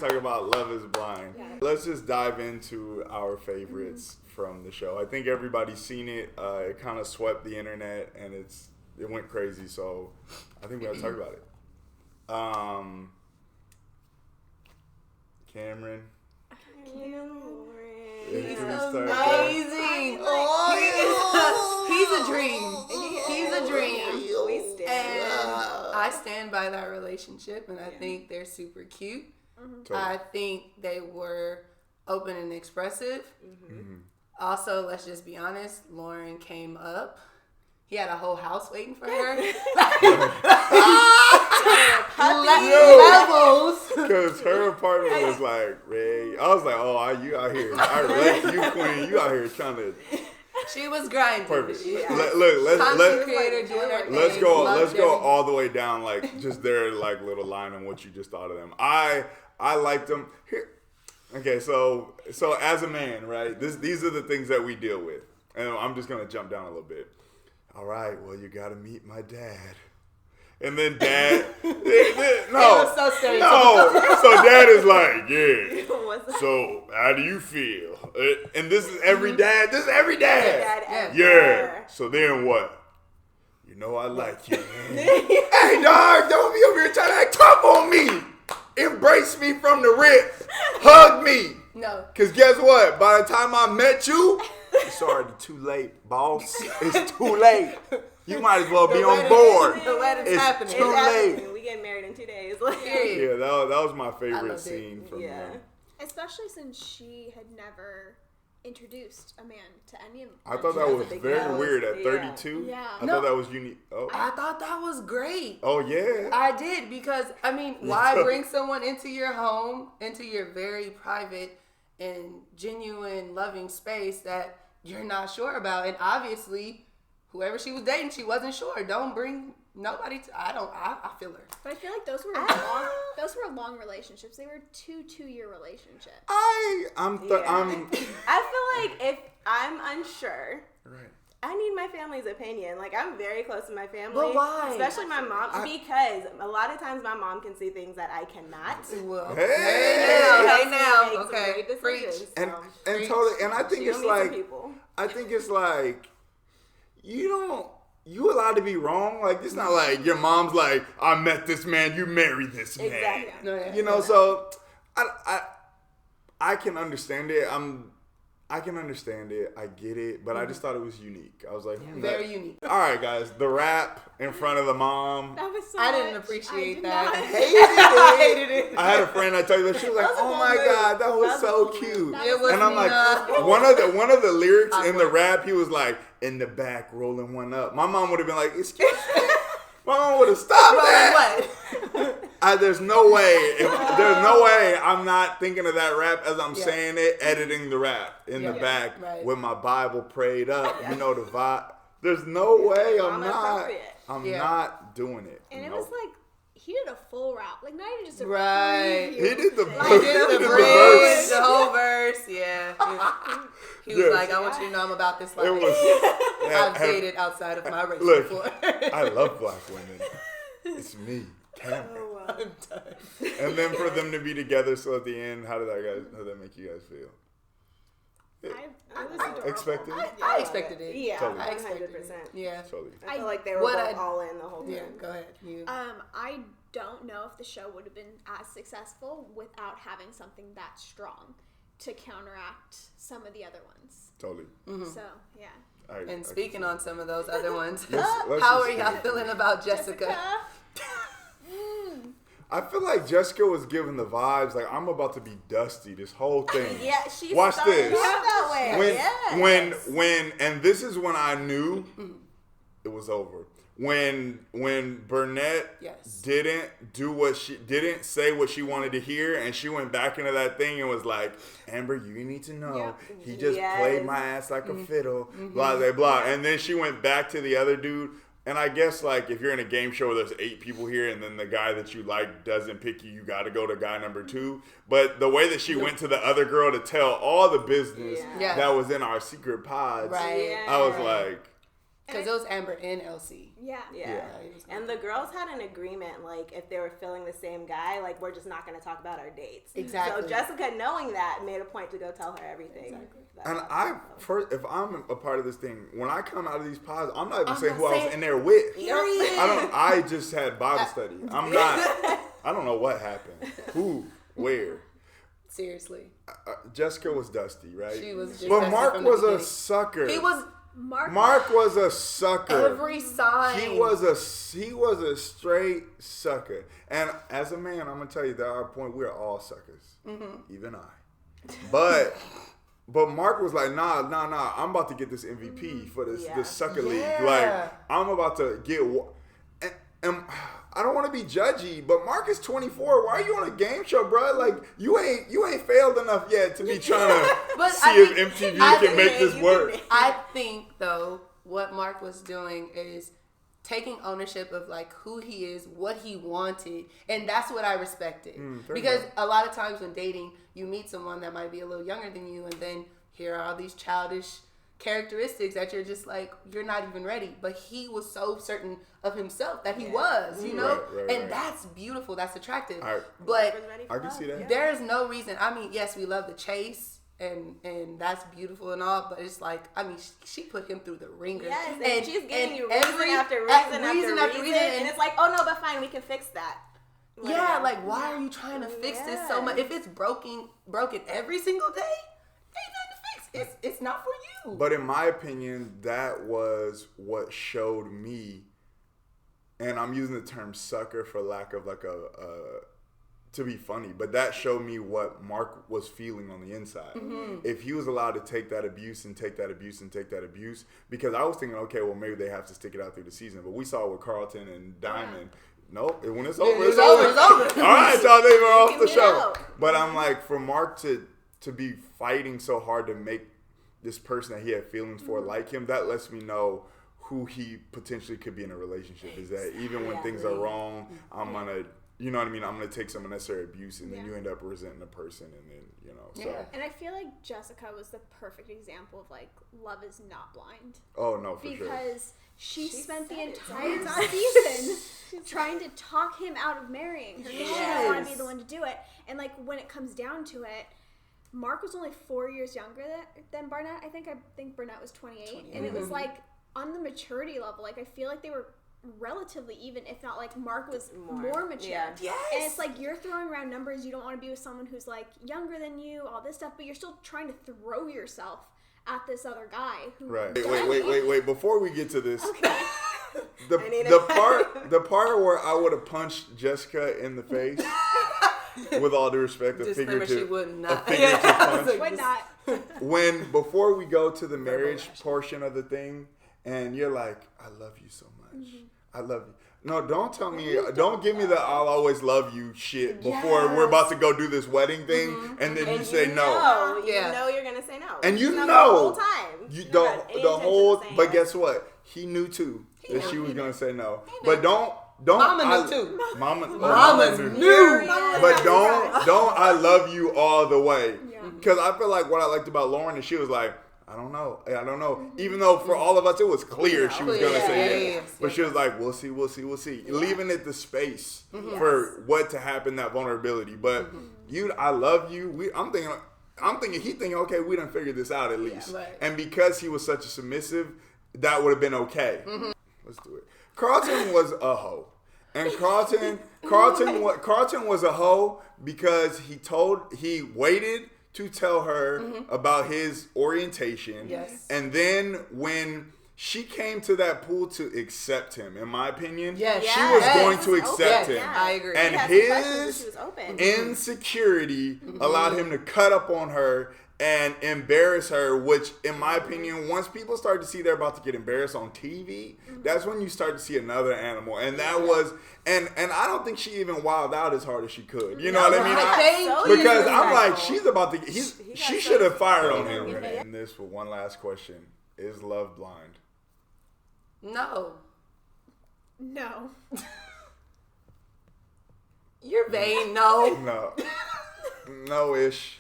talking about Love is Blind. Yeah. Let's just dive into our favorites from the show. I think everybody's seen it. It kind of swept the internet, and it went crazy. So I think we got to talk about it. Cameron. He's amazing. He's a dream. He's a dream. And I stand by that relationship, and I think they're super cute. Totally. I think they were open and expressive. Also, let's just be honest, Lauren came up. He had a whole house waiting for her. Levels. Because her apartment was like, Ray. I was like, oh, you out here. I relate to you, queen. You out here trying to. She was grinding. Perfect. Yeah. Let's go all the way down, like just their like little line on what you just thought of them. I liked them. Here. Okay, so as a man, right? These are the things that we deal with, and I'm just gonna jump down a little bit. All right, well, you got to meet my dad. And then dad, no. So dad is like, yeah. So how do you feel? And this is every dad. This is every dad. Yeah. So then what? You know I like you, man. Hey, dog, don't be over here trying to act tough on me. Embrace me from the rip. Hug me. No. Because guess what? By the time I met you, it's already too late, boss. It's too late. You might as well be on board. It's happening. Too late. We get married in 2 days. Yeah, that was my favorite scene from them. Especially since she had never introduced a man to any of them. I thought that was very weird at 32. Yeah. I thought that was unique. Oh. I thought that was great. Oh, yeah. I did because, I mean, why bring someone into your home, into your very private and genuine loving space that you're not sure about? And obviously, whoever she was dating, she wasn't sure. Don't bring nobody to, I feel her. But I feel like those were long relationships. They were two-year relationships. I feel like if I'm unsure, right, I need my family's opinion. Like, I'm very close to my family. But why? Especially my mom, because a lot of times my mom can see things that I cannot. Well, hey now. Okay. Preach. And totally, and I think it's like, you allowed to be wrong. Like, it's not like your mom's like, I met this man, you married this man. Exactly. No, yeah. You know, so I can understand it. I can understand it. I get it. But I just thought it was unique. I was like, very unique. All right, guys. The rap in front of the mom. That was so I didn't appreciate that. I hated it. I had a friend I told you that she was like, "Oh my god, that was so cute." And I'm like, one of the lyrics in the rap, he was like, "In the back, rolling one up." My mom would have been like, "Excuse me." My mom would have stopped that. There's no way. There's no way I'm not thinking of that rap as I'm saying it, editing the rap in the back with my Bible prayed up. You know the vibe. There's no way I'm not doing it. And it was like, he did a full rap, like not even just a He did the verse, the whole verse. Yeah, he was like, "I want you to know I'm about this life. I've dated outside of my race before." I love black women. It's me, Cameron. Oh, wow. I'm done. And then for them to be together, so at the end, how did that make you guys feel? I was adorable. Expected? I expected it. Yeah, totally. 100%. Yeah. Totally. I feel like they were both all in the whole time. Yeah, go ahead. I don't know if the show would have been as successful without having something that strong to counteract some of the other ones. Totally. Mm-hmm. So, yeah. And speaking on some of those other ones, how are y'all feeling about Jessica? I feel like Jessica was giving the vibes like I'm about to be dusty this whole thing. Yeah, she watch this. That way. When and this is when I knew it was over. When Burnett didn't say what she wanted to hear, and she went back into that thing and was like, Amber, you need to know he just played my ass like a fiddle, blah blah blah. And then she went back to the other dude. And I guess, like, if you're in a game show where there's 8 people here and then the guy that you like doesn't pick you, you got to go to guy number 2. But the way that she went to the other girl to tell all the business that was in our secret pods, I was like, Because it was Amber and LC. Yeah. And the girls had an agreement, like, if they were feeling the same guy, like, we're just not going to talk about our dates. Exactly. So Jessica, knowing that, made a point to go tell her everything. Exactly. And if I'm a part of this thing, when I come out of these pods, I'm not even saying who I was in there with. I just had Bible study. I don't know what happened. Who, where. Seriously. Jessica was dusty, right? She was just But Mark was a sucker. He was... Mark was a sucker. Every sign. He was a straight sucker. And as a man, I'm gonna tell you that at our point we're all suckers, even I. But Mark was like, nah. I'm about to get this MVP for this sucker league. Like I'm about to get. And I don't want to be judgy, but Mark is 24. Why are you on a game show, bro? Like you ain't failed enough yet to be trying to see if MTV can make this work. I think though, what Mark was doing is taking ownership of like who he is, what he wanted, and that's what I respected. Because a lot of times when dating, you meet someone that might be a little younger than you, and then here are all these childish characteristics that you're just like, you're not even ready. But he was so certain of himself that he was, you know? And that's beautiful. That's attractive. But I can see that. There is no reason. I mean, yes, we love the chase and that's beautiful and all, but it's like, I mean, she put him through the ringer. Yes, and she's giving you reason after reason, and it's like, oh no, but fine, we can fix that. Like why are you trying to fix this so much? If it's broken every single day, ain't nothing to fix. It's not for you. But in my opinion, that was what showed me, and I'm using the term sucker for lack of like to be funny, but that showed me what Mark was feeling on the inside. If he was allowed to take that abuse and take that abuse and take that abuse, because I was thinking, okay, well maybe they have to stick it out through the season, but we saw with Carlton and Diamond. Nope, when it's over, it's over. All right, y'all, they were off the show. But I'm like, for Mark to be fighting so hard to make this person that he had feelings for like him, that lets me know who he potentially could be in a relationship. Is that even when things are wrong, I'm gonna, you know what I mean? I'm gonna take some unnecessary abuse, and then you end up resenting the person, and then So. And I feel like Jessica was the perfect example of like love is not blind. Oh no, for sure. Because she spent the entire season trying to talk him out of marrying her. She didn't want to be the one to do it, and like when it comes down to it, Mark was only 4 years younger than Barnett. I think Barnett was 28. And it was like on the maturity level, like I feel like they were relatively even, if not like Mark was more mature. And it's like you're throwing around numbers. You don't want to be with someone who's like younger than you, all this stuff, but you're still trying to throw yourself at this other guy who Wait, before we get to this, the part where I would have punched Jessica in the face, with all due respect, a figurative she would not. punch. Would not. Before we go to the marriage portion of the thing, and you're like, I love you so much. I love you. No, don't tell me, don't give me the I'll always love you shit before we're about to go do this wedding thing, and then you say no. You know you're going to say no. And you know. The whole time. The whole, but guess what? He knew too that she was going to say no. But don't. Mama knew too. Mama knew. But don't I love you all the way. Because I feel like what I liked about Lauren is she was like, I don't know. Even though for all of us it was clear she was going to say yes. But she was like, we'll see. Leaving it the space for what to happen, that vulnerability. But I love you. I'm thinking he thinking, okay, we done figured this out at least. Yeah, right. And because he was such a submissive, that would have been okay. Let's do it. Carlton was a hoe. And Carlton was a hoe because he waited to tell her about his orientation. Yes. And then when she came to that pool to accept him, in my opinion, she was going to accept him. I agree. And his insecurity allowed him to cut up on her and embarrass her, which, in my opinion, once people start to see they're about to get embarrassed on TV, that's when you start to see another animal. And that was, and I don't think she even wilded out as hard as she could. You know what I mean? Because I'm like, she's about to, she should have fired on him. And this for one last question. Is love blind? No. You're vain, no. No. No-ish.